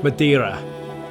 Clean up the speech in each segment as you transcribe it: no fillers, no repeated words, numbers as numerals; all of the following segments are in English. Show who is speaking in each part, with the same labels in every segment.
Speaker 1: Madeira,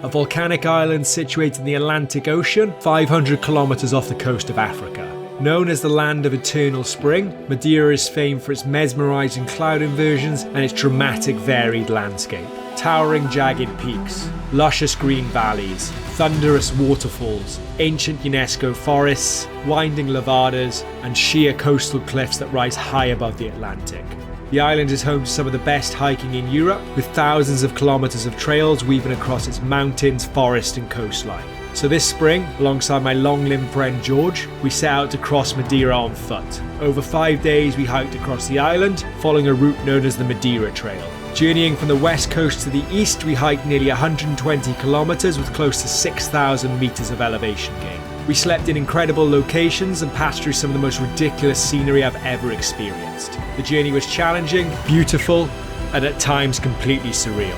Speaker 1: a volcanic island situated in the Atlantic Ocean, 500 kilometers off the coast of Africa. Known as the land of eternal spring, Madeira is famed for its mesmerizing cloud inversions and its dramatic varied landscape. Towering jagged peaks, luscious green valleys, thunderous waterfalls, ancient UNESCO forests, winding levadas, and sheer coastal cliffs that rise high above the Atlantic. The island is home to some of the best hiking in Europe, with thousands of kilometers of trails weaving across its mountains, forest, and coastline. So this spring, alongside my long-limbed friend George, we set out to cross Madeira on foot. Over 5 days we hiked across the island, following a route known as the Madeira Trail. Journeying from the west coast to the east, we hiked nearly 120 kilometers with close to 6,000 meters of elevation gain. We slept in incredible locations and passed through some of the most ridiculous scenery I've ever experienced. The journey was challenging, beautiful, and at times completely surreal.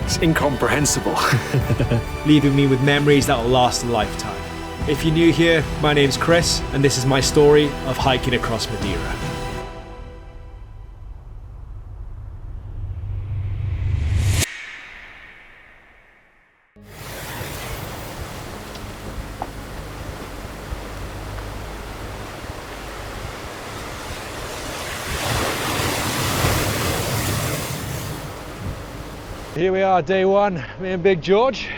Speaker 2: It's incomprehensible.
Speaker 1: Leaving me with memories that will last a lifetime. If you're new here, my name's Chris, and this is my story of hiking across Madeira. Here we are, day one, me and Big George,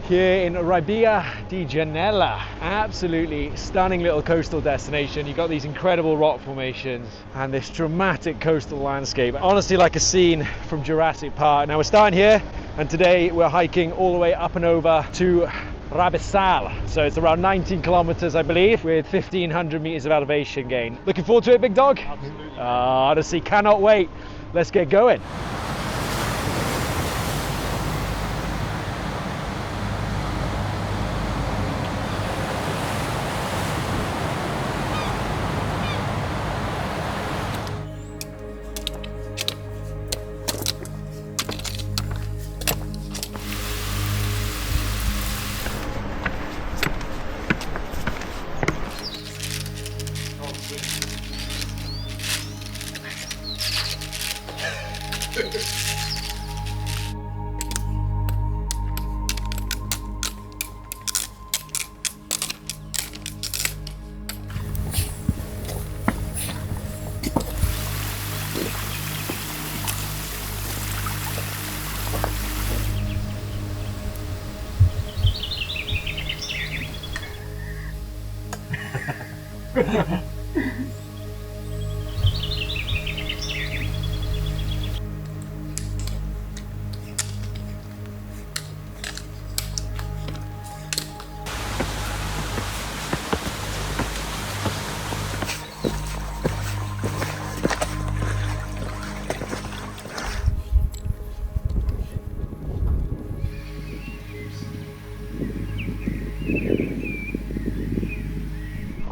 Speaker 1: here in Ribeira di Janela. Absolutely stunning little coastal destination. You've got these incredible rock formations and this dramatic coastal landscape. Honestly, like a scene from Jurassic Park. Now we're starting here, and today we're hiking all the way up and over to Rabaçal. So it's around 19 kilometers, I believe, with 1,500 meters of elevation gain. Looking forward to it, big dog?
Speaker 2: Absolutely.
Speaker 1: Honestly, cannot wait. Let's get going.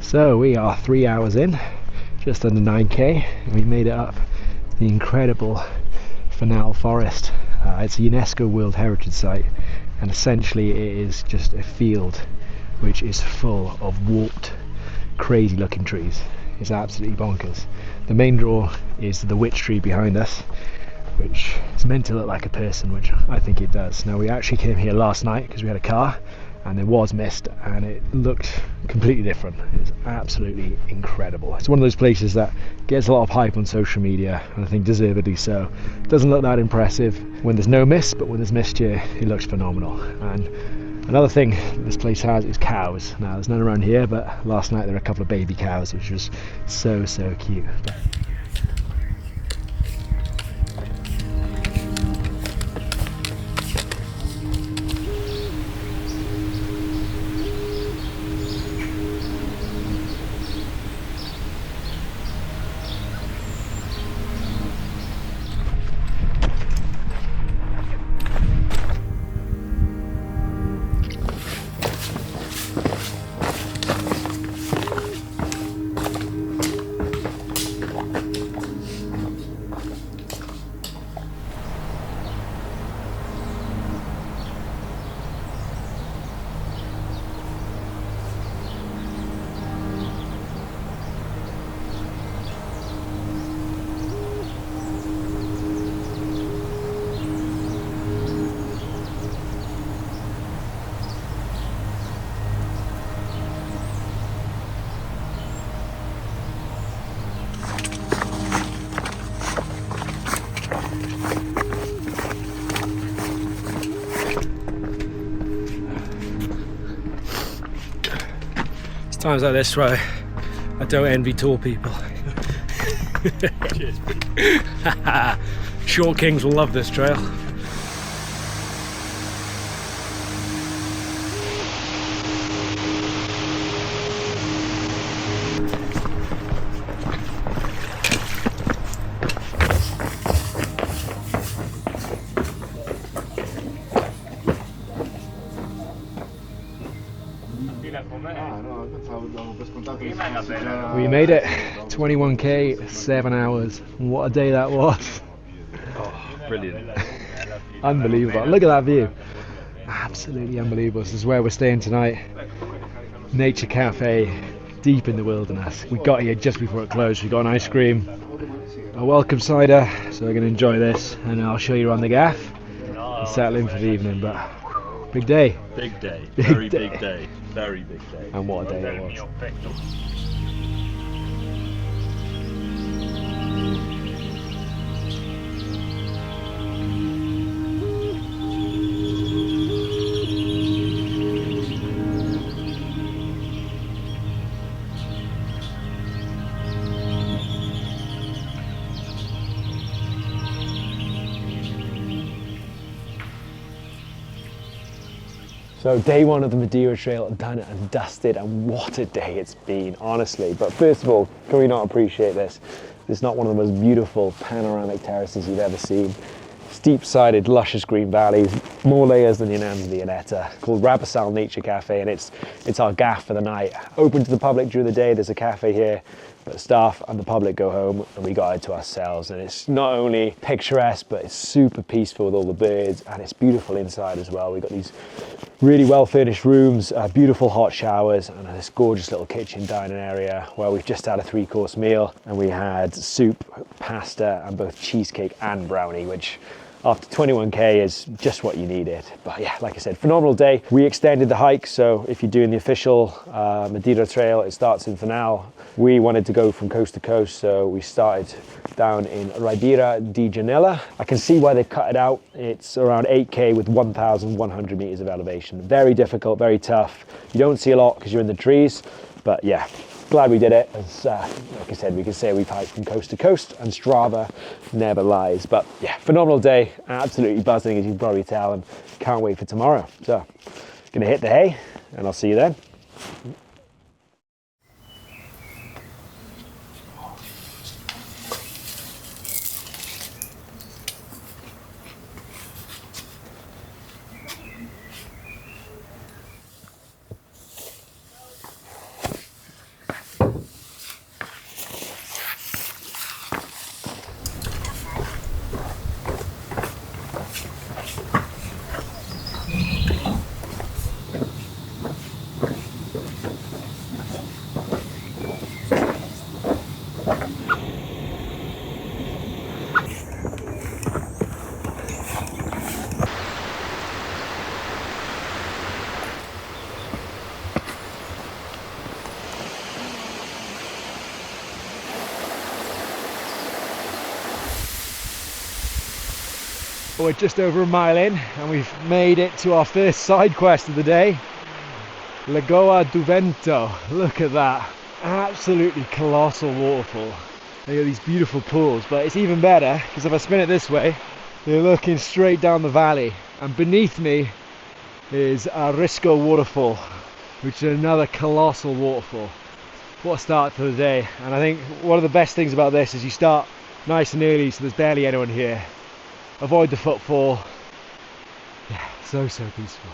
Speaker 1: So we are 3 hours in, just under 9k, and we made it up the incredible Fanal Forest. It's a UNESCO World Heritage Site, and essentially it is just a field which is full of warped, crazy looking trees. It's absolutely bonkers. The main draw is the witch tree behind us, which is meant to look like a person, which I think it does. Now we actually came here last night because we had a car and there was mist and it looked completely different. It's absolutely incredible. It's one of those places that gets a lot of hype on social media, and I think deservedly so. It doesn't look that impressive when there's no mist, but when there's mist here it looks phenomenal. And another thing this place has is cows. Now there's none around here, but last night there were a couple of baby cows, which was so cute. Times like this where I don't envy tall people.
Speaker 2: Cheers.
Speaker 1: Short kings will love this trail. We made it, 21k, 7 hours. What a day that was.
Speaker 2: Oh, brilliant.
Speaker 1: Unbelievable. Look at that view. Absolutely unbelievable. This is where we're staying tonight. Nature cafe, deep in the wilderness. We got here just before it closed. We got an ice cream, a welcome cider, so we're going to enjoy this, and I'll show you around the gaff and settle in for the evening. But big day.
Speaker 2: Big day. Very big day. Very big day.
Speaker 1: And what a day it was. So day one of the Madeira Trail, done and dusted, and what a day it's been, honestly. But first of all, can we not appreciate this? It's not one of the most beautiful panoramic terraces you've ever seen. Steep-sided, luscious green valleys, more layers than your Nan's Violetta, called Rabaçal Nature Cafe, and it's our gaff for the night. Open to the public during the day, there's a cafe here, but staff and the public go home, and we got it to ourselves. And it's not only picturesque, but it's super peaceful with all the birds, and it's beautiful inside as well. We've got these really well furnished rooms, beautiful hot showers, and this gorgeous little kitchen dining area where we've just had a 3-course meal, and we had soup, pasta, and both cheesecake and brownie, which after 21k is just what you needed. But yeah, like I said, phenomenal day. We extended the hike, so if you're doing the official Madeira Trail, it starts in Fanal. We wanted to go from coast to coast, so we started down in Ribeira de Janela. I can see why they've cut it out. It's around 8k with 1,100 meters of elevation. Very difficult, very tough. You don't see a lot because you're in the trees, but yeah, glad we did it. As, like I said, we can say we've hiked from coast to coast, and Strava never lies. But yeah, phenomenal day, absolutely buzzing, as you can probably tell, and can't wait for tomorrow. So, gonna hit the hay, and I'll see you then. We're just over a mile in, and we've made it to our first side quest of the day, Lagoa do Vento. Look at that, absolutely colossal waterfall. They got these beautiful pools, but it's even better because if I spin it this way, you're looking straight down the valley, and beneath me is a Risco waterfall, which is another colossal waterfall. What a start to the day. And I think one of the best things about this is you start nice and early, so there's barely anyone here. Avoid the footfall. Yeah, so peaceful.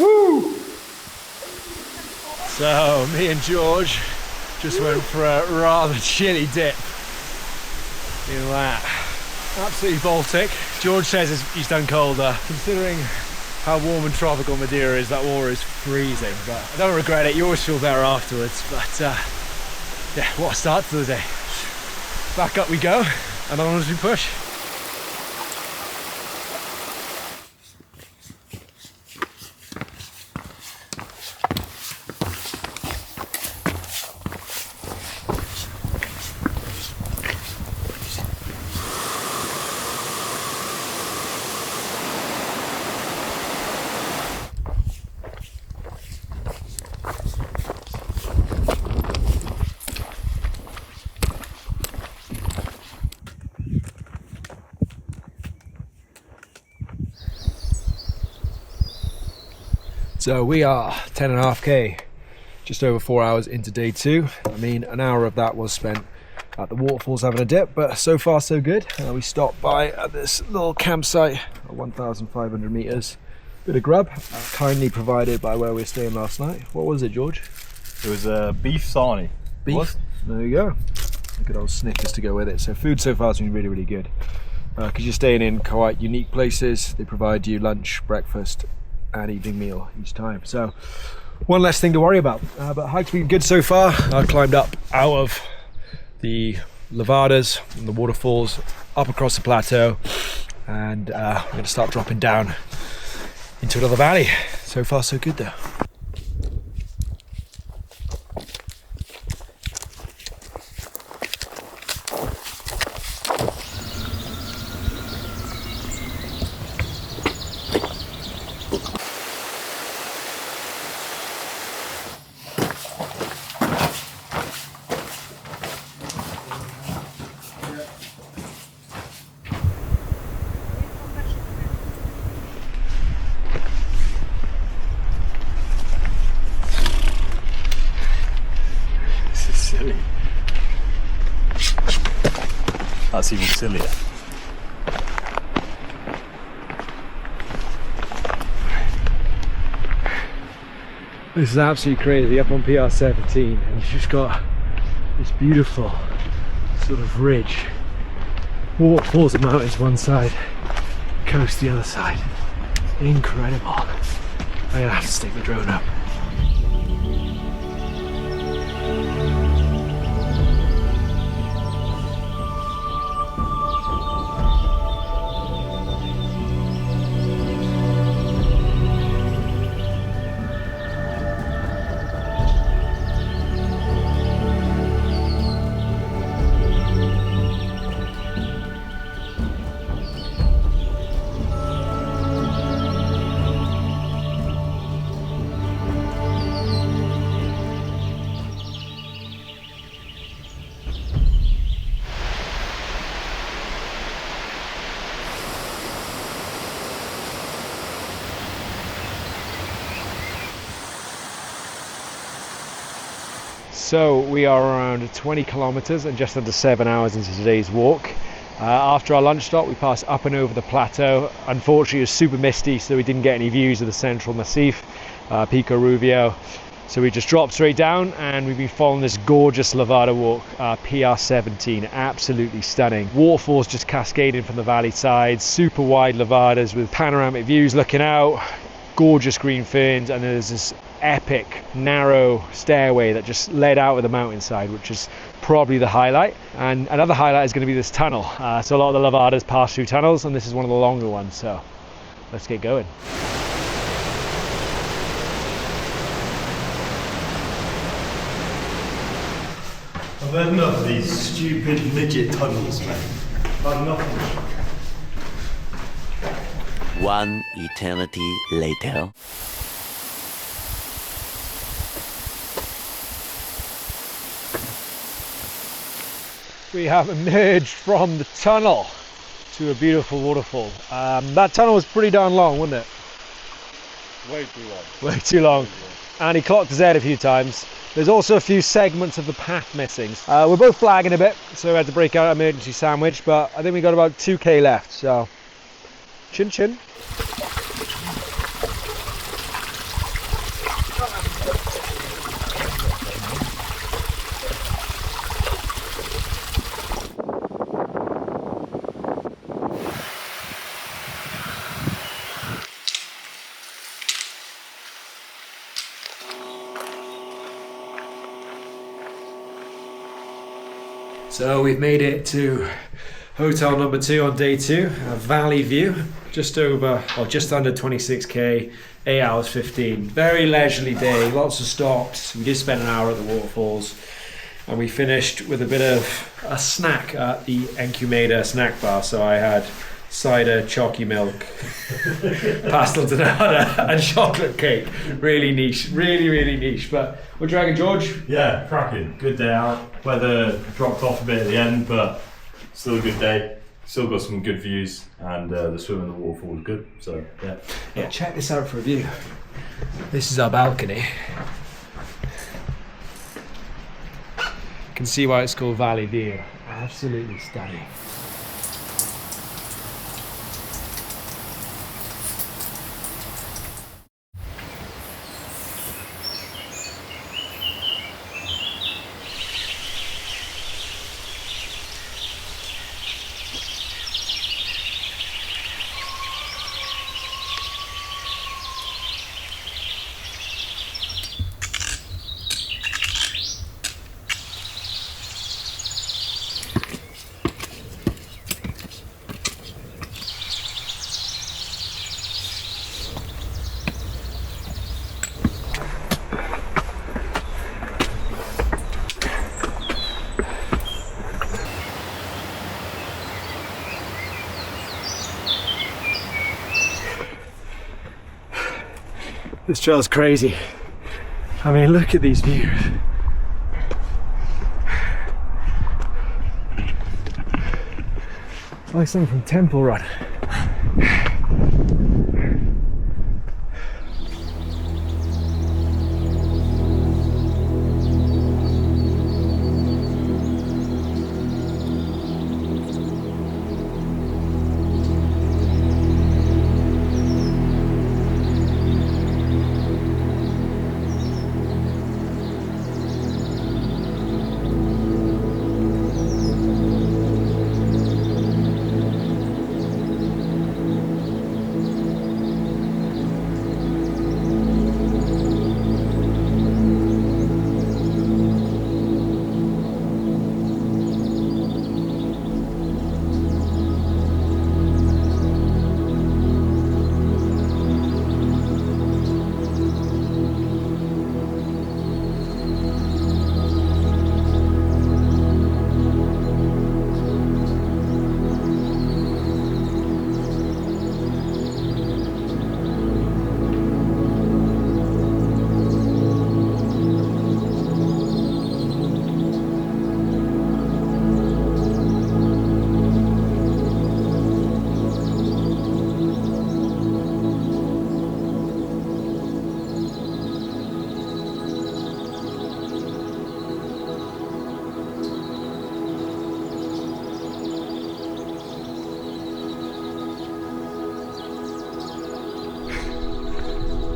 Speaker 1: Woo! So me and George just went for a rather chilly dip in that. Absolutely Baltic. George says he's done colder. Considering how warm and tropical Madeira is, that water is freezing, but I don't regret it. You always feel better afterwards. But yeah, what a start to the day. Back up we go, and on as we push. So we are 10.5k, just over 4 hours into day 2. I mean, an hour of that was spent at the waterfalls having a dip, but so far so good. We stopped by at this little campsite at 1,500 meters. Bit of grub, kindly provided by where we were staying last night. What was it, George?
Speaker 2: It was beef sarnie.
Speaker 1: Beef?
Speaker 2: What?
Speaker 1: There you go. Good old Snickers to go with it. So food so far has been really, really good. Because you're staying in quite unique places. They provide you lunch, breakfast and evening meal each time. So one less thing to worry about. But hike's been good so far. I climbed up out of the levadas and the waterfalls, up across the plateau, and we're going to start dropping down into another valley. So far so good though.
Speaker 2: Silly. That's even sillier.
Speaker 1: This is absolutely crazy, up on PR17, and you've just got this beautiful sort of ridge. Waterfalls and mountains one side, coast the other side. Incredible. I'm gonna have to stick the drone up. So we are around 20 kilometers and just under 7 hours into today's walk. After our lunch stop, we passed up and over the plateau. Unfortunately, it was super misty, so we didn't get any views of the central massif, Pico Ruivo. So we just dropped straight down, and we've been following this gorgeous levada walk, PR17, absolutely stunning. Waterfalls just cascading from the valley sides, super wide levadas with panoramic views looking out, gorgeous green ferns, and there's this epic narrow stairway that just led out of the mountainside, which is probably the highlight. And another highlight is going to be this tunnel. So a lot of the levadas pass through tunnels, and this is one of the longer ones, so let's get going.
Speaker 2: I've had enough of these stupid midget tunnels, man. Like nothing.
Speaker 3: One eternity later.
Speaker 1: We have emerged from the tunnel to a beautiful waterfall. That tunnel was pretty darn long, wasn't it?
Speaker 2: Way too long.
Speaker 1: Way too long. And he clocked his head a few times. There's also a few segments of the path missing. We're both flagging a bit, so we had to break out an emergency sandwich, but I think we got about 2k left, so chin chin. So we've made it to hotel number 2 on day 2, a valley view, just over, or just under 26k, 8 hours 15. Very leisurely day, lots of stops. We did spend an hour at the waterfalls, and we finished with a bit of a snack at the Encumeada snack bar. So I had cider, chalky milk, pastel de nata and chocolate cake. Really niche, really niche. But what do you reckon, George?
Speaker 2: Yeah, cracking. Good day out. Weather dropped off a bit at the end, but still a good day. Still got some good views, and the swim in the waterfall is good. So
Speaker 1: Yeah, check this out for a view. This is our balcony. You can see why it's called Valley View. Absolutely stunning. This trail's crazy. I mean, look at these views. Like something from Temple Run.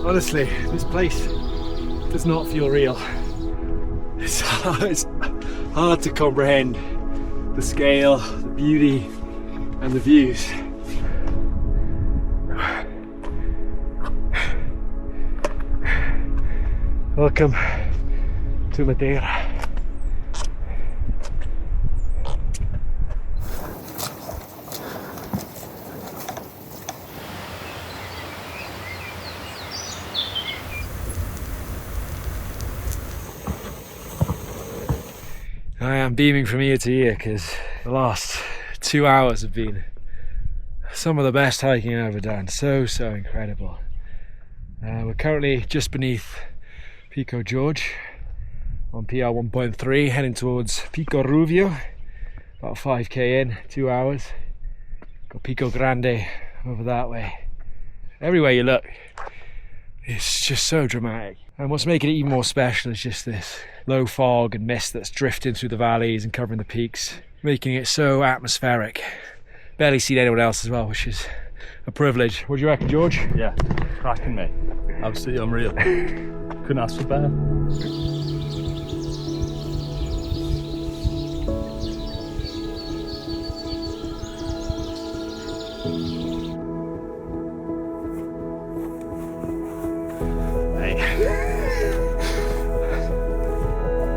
Speaker 1: Honestly, this place does not feel real. It's hard to comprehend the scale, the beauty, and the views. Welcome to Madeira. I am beaming from ear to ear because the last 2 hours have been some of the best hiking I've ever done. So incredible. We're currently just beneath Pico George on PR 1.3, heading towards Pico Ruivo, about 5k in, 2 hours. Got Pico Grande over that way. Everywhere you look, it's just so dramatic. And what's making it even more special is just this low fog and mist that's drifting through the valleys and covering the peaks, making it so atmospheric. Barely seen anyone else as well, which is a privilege. What do you reckon, George?
Speaker 2: Yeah, cracking, mate. Absolutely unreal. Couldn't ask for better.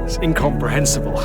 Speaker 1: It's incomprehensible.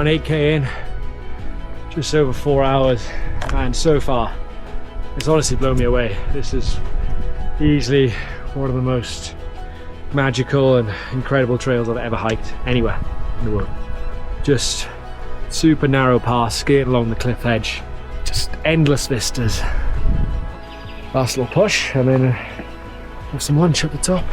Speaker 1: about an 8k in, just over 4 hours, and so far it's honestly blown me away. This is easily one of the most magical and incredible trails I've ever hiked anywhere in the world. Just super narrow paths, skating along the cliff edge, just endless vistas. Last little push and then have some lunch at the top.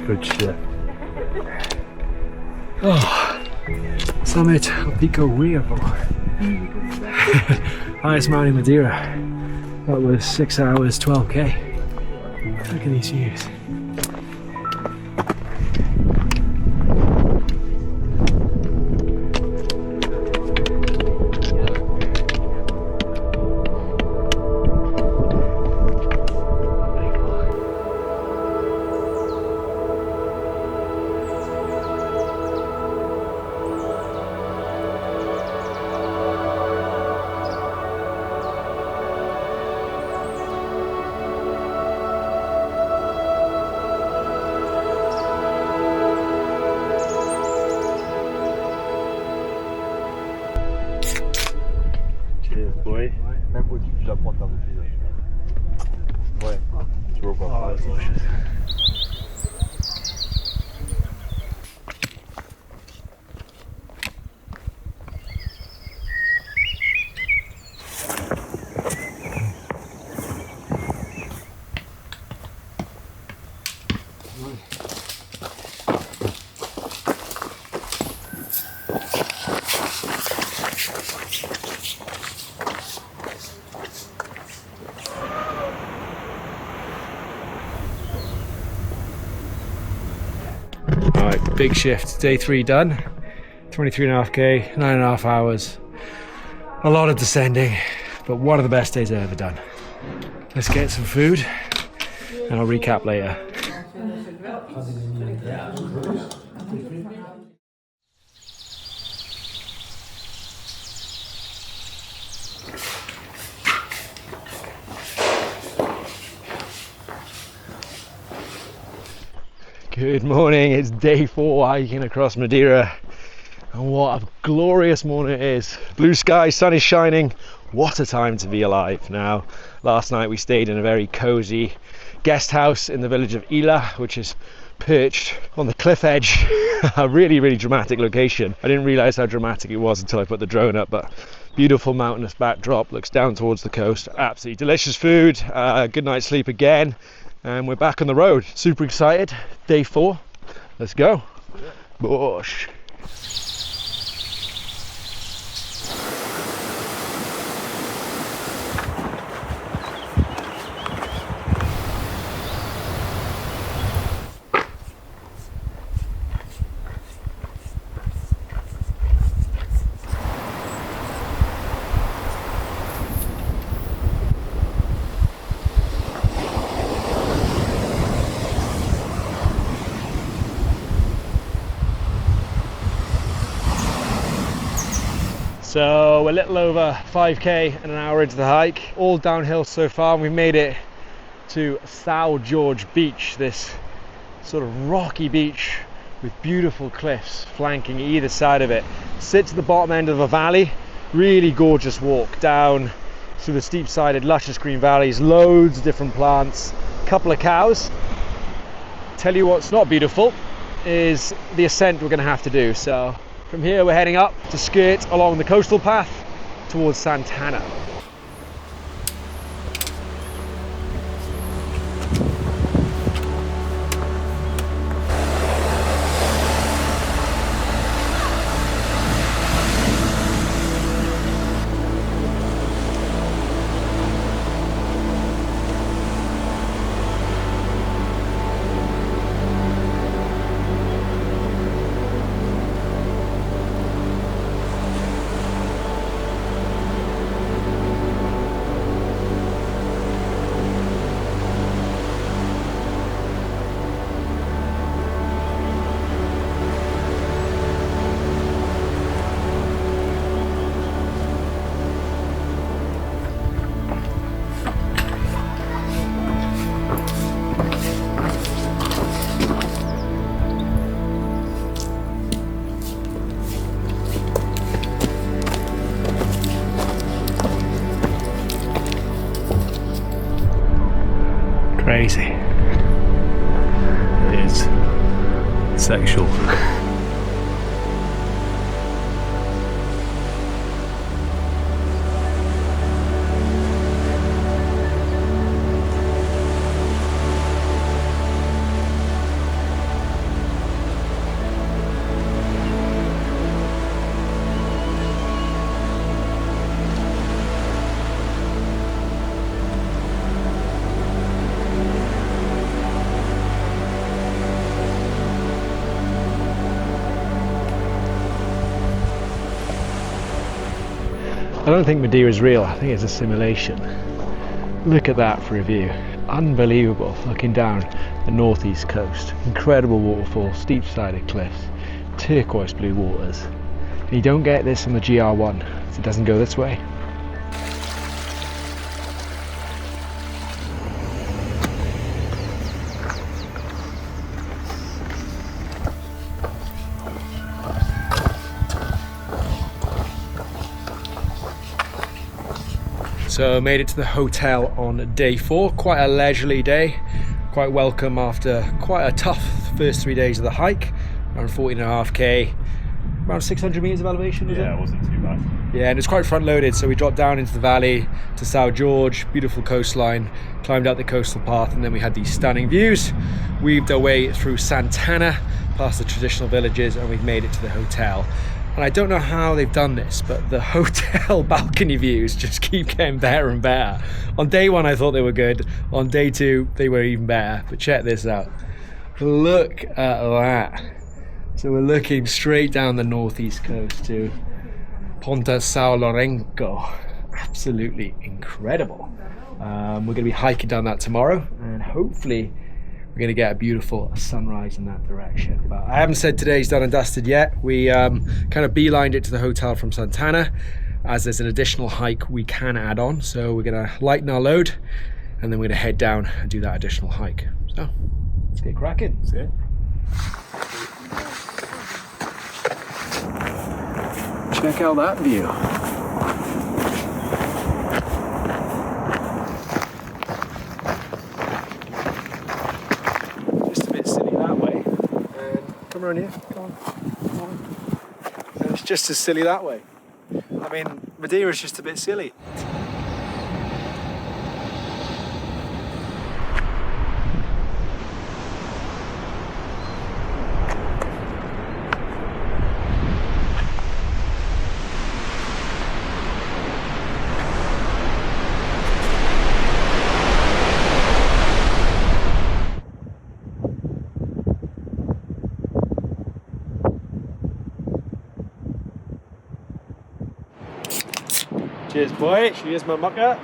Speaker 1: Good shit. Oh, summit of Pico Ruivo. Highest mountain in Madeira. That was 6 hours, 12k. Look at these views.
Speaker 2: Même au-dessus de la Ponta aussi. Ouais, tu vois pas.
Speaker 1: Alright, big shift. Day 3 done. 23.5k, 9.5 hours. A lot of descending, but one of the best days I've ever done. Let's get some food and I'll recap later. Good morning, it's day 4 hiking across Madeira, and what a glorious morning it is. Blue sky, sun is shining, what a time to be alive. Now, last night we stayed in a very cozy guest house in the village of Ilha, which is perched on the cliff edge. A really dramatic location. I didn't realise how dramatic it was until I put the drone up, but beautiful mountainous backdrop, looks down towards the coast. Absolutely delicious food, good night's sleep again. And we're back on the road. Super excited. Day 4. Let's go. Bush. So we're a little over 5k and an hour into the hike, all downhill so far, and we've made it to São Jorge Beach, this sort of rocky beach with beautiful cliffs flanking either side of it. Sits at the bottom end of a valley, really gorgeous walk down through the steep-sided luscious green valleys, loads of different plants, a couple of cows. Tell you what's not beautiful is the ascent we're going to have to do. So from here we're heading up to skirt along the coastal path towards Santana. Crazy.
Speaker 4: It is sexual.
Speaker 1: I don't think Madeira is real, I think it's a simulation. Look at that for a view. Unbelievable, looking down the northeast coast. Incredible waterfall, steep-sided cliffs, turquoise blue waters. And you don't get this on the GR1, so it doesn't go this way. So made it to the hotel on day 4, quite a leisurely day, quite welcome after quite a tough first 3 days of the hike, around 14.5k, around 600 meters of elevation, was it?
Speaker 4: Yeah, it wasn't too bad.
Speaker 1: Yeah, and it's quite front loaded, so we dropped down into the valley to São Jorge, beautiful coastline, climbed out the coastal path, and then we had these stunning views, weaved our way through Santana, past the traditional villages, and we've made it to the hotel. And I don't know how they've done this, but the hotel balcony views just keep getting better and better. On day 1, I thought they were good. On day 2, they were even better. But check this out. Look at that. So we're looking straight down the northeast coast to Ponta São Lourenço. Absolutely incredible. We're going to be hiking down that tomorrow, and hopefully we're going to get a beautiful sunrise in that direction. But I haven't said today's done and dusted yet. We kind of beelined it to the hotel from Santana, as there's an additional hike we can add on. So we're going to lighten our load, and then we're going to head down and do that additional hike. So let's get cracking.
Speaker 4: That's it.
Speaker 1: Check out that view. Come around here, come on. And it's just as silly that way. I mean, Madeira's just a bit silly. Cheers, boy. Cheers, my mucker.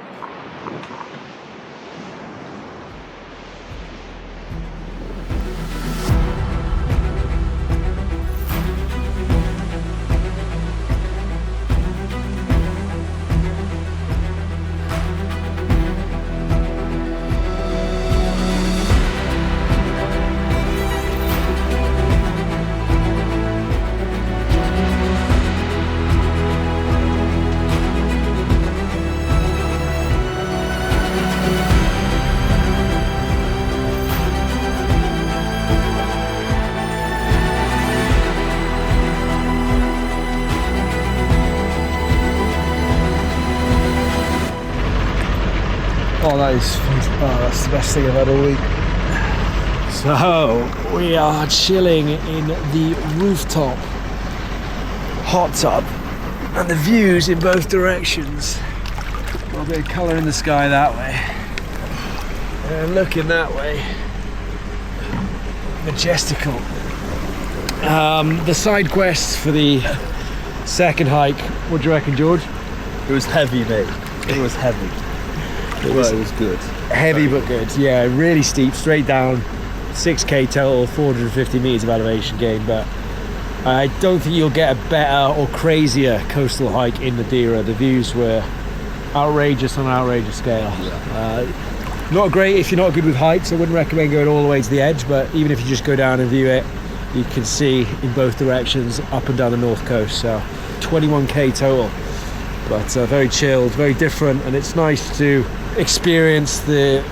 Speaker 1: Oh, that's the best thing I've had all week. So, we are chilling in the rooftop hot tub, and the views in both directions. A little bit of colour in the sky that way, and looking that way, majestical. The side quest for the second hike, what do you reckon, George?
Speaker 4: It was heavy, mate. It was heavy. It was good.
Speaker 1: Heavy but good, yeah, really steep, straight down, 6k total, 450 metres of elevation gain, but I don't think you'll get a better or crazier coastal hike in Madeira. The views were outrageous on an outrageous scale. Yeah. Not great if you're not good with heights. I wouldn't recommend going all the way to the edge, but even if you just go down and view it, you can see in both directions, up and down the north coast. So 21k total, but very chilled, very different, and it's nice to experience the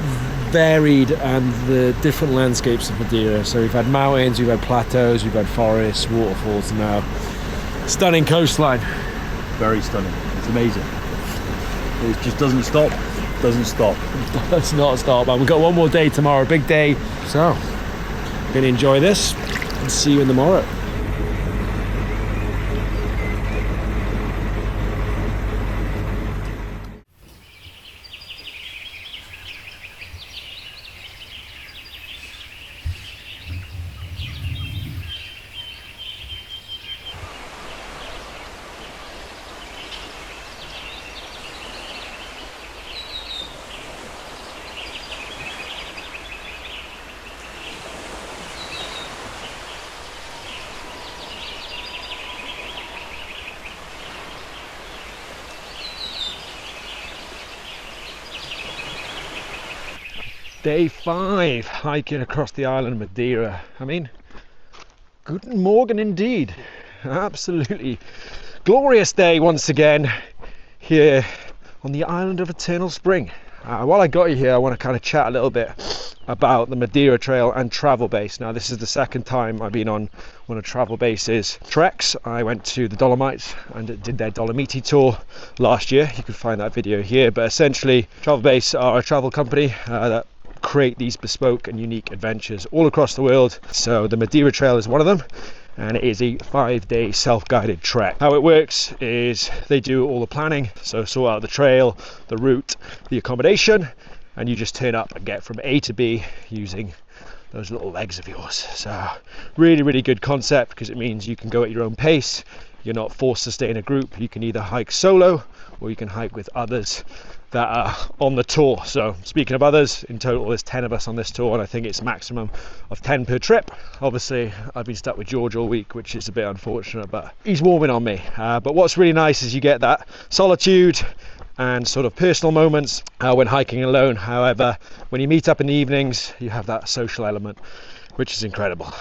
Speaker 1: varied and the different landscapes of Madeira. So we've had mountains, we've had plateaus, we've had forests, waterfalls, and now stunning coastline.
Speaker 4: Very stunning. It's amazing. It just doesn't stop. Doesn't stop.
Speaker 1: Does not stop, man. We've got one more day tomorrow, big day. So, gonna enjoy this and see you in the morrow. Day 5, hiking across the island of Madeira. I mean, guten Morgen indeed. Absolutely glorious day once again here on the island of Eternal Spring. While I got you here, I want to kind of chat a little bit about the Madeira Trail and travel base. Now, this is the second time I've been on one of Travel Base's treks. I went to the Dolomites and did their Dolomiti tour last year. You can find that video here, but essentially Travel Base are a travel company that create these bespoke and unique adventures all across the world. So the Madeira Trail is one of them, and it is a 5-day self-guided trek. How it works is they do all the planning, so sort out the trail, the route, the accommodation, and you just turn up and get from A to B using those little legs of yours. So really, really good concept, because it means you can go at your own pace. You're not forced to stay in a group. You can either hike solo or you can hike with others that are on the tour. So speaking of others, in total there's 10 of us on this tour, and I think it's maximum of 10 per trip. Obviously I've been stuck with George all week, which is a bit unfortunate, but he's warming on me. But what's really nice is you get that solitude and sort of personal moments when hiking alone. However, when you meet up in the evenings, you have that social element, which is incredible.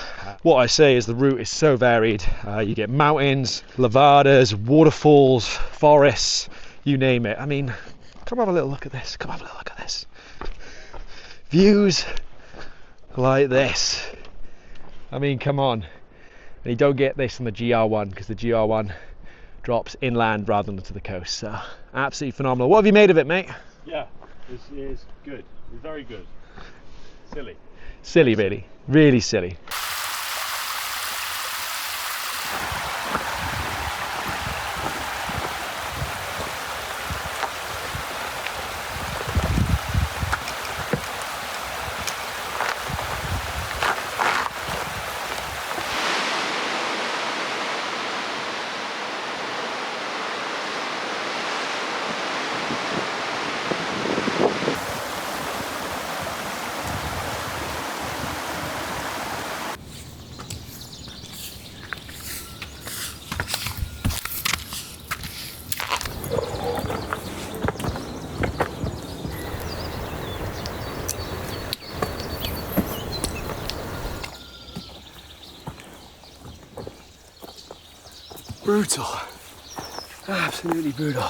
Speaker 1: What I say is the route is so varied. You get mountains, levadas, waterfalls, forests, you name it. I mean, come have a little look at this. Come have a little look at this. Views like this. I mean, come on. And you don't get this on the GR1, because the GR1 drops inland rather than to the coast. So absolutely phenomenal. What have you made of it, mate?
Speaker 4: Yeah, it is good. It's very good. Silly.
Speaker 1: Silly, really. Really silly. Brutal, absolutely brutal.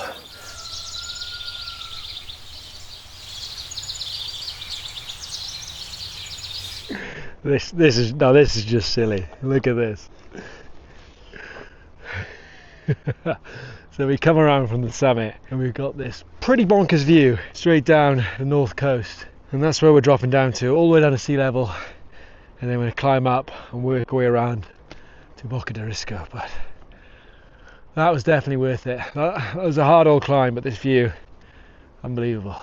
Speaker 1: This is just silly. Look at this. So we come around from the summit and we've got this pretty bonkers view straight down the north coast. And that's where we're dropping down to, all the way down to sea level. And then we're going to climb up and work our way around to Boca de Risco. But that was definitely worth it. That was a hard old climb, but this view, unbelievable.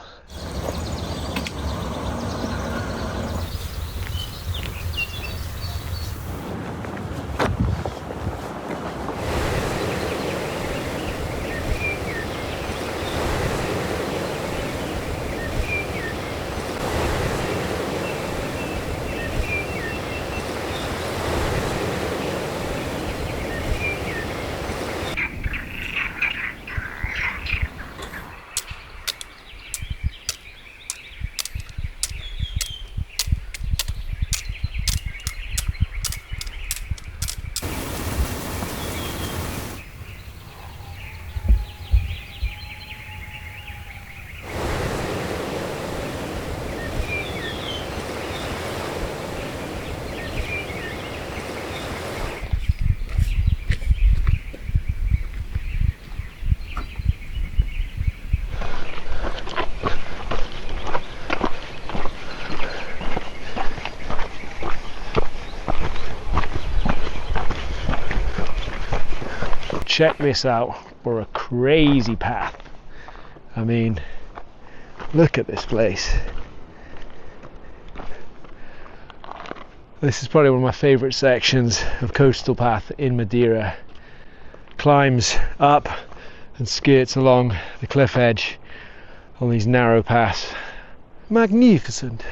Speaker 1: Check this out for a crazy path. I mean, look at this place. This is probably one of my favourite sections of coastal path in Madeira. Climbs up and skirts along the cliff edge on these narrow paths. Magnificent.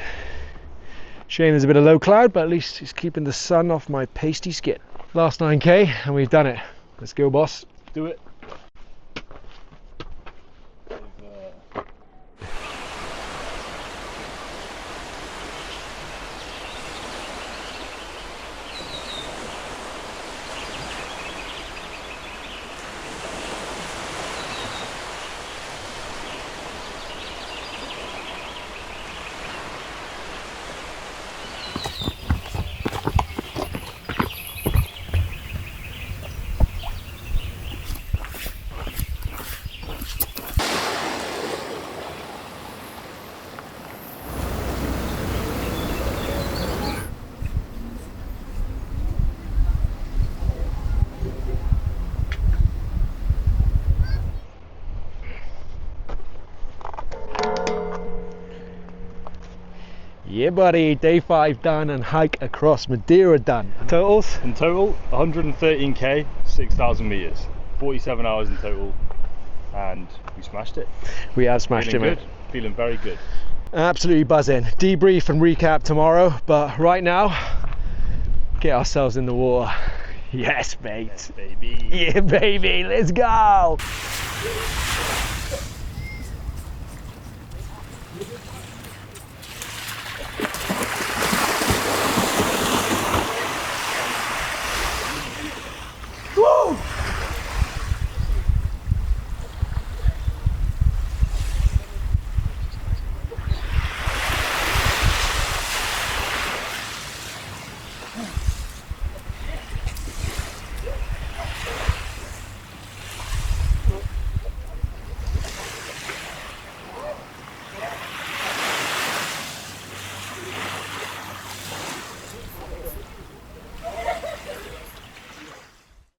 Speaker 1: Shame there's a bit of low cloud, but at least it's keeping the sun off my pasty skin. Last 9k and we've done it. Let's go, boss.
Speaker 4: Do it.
Speaker 1: Yeah, buddy, day 5 done and hike across Madeira done. Totals?
Speaker 4: In total, 113k, 6,000 meters, 47 hours in total, and we smashed it.
Speaker 1: We have smashed it, mate.
Speaker 4: Feeling very good.
Speaker 1: Absolutely buzzing. Debrief and recap tomorrow, but right now, get ourselves in the water. Yes, mate.
Speaker 4: Yes, baby.
Speaker 1: Yeah, baby, let's go.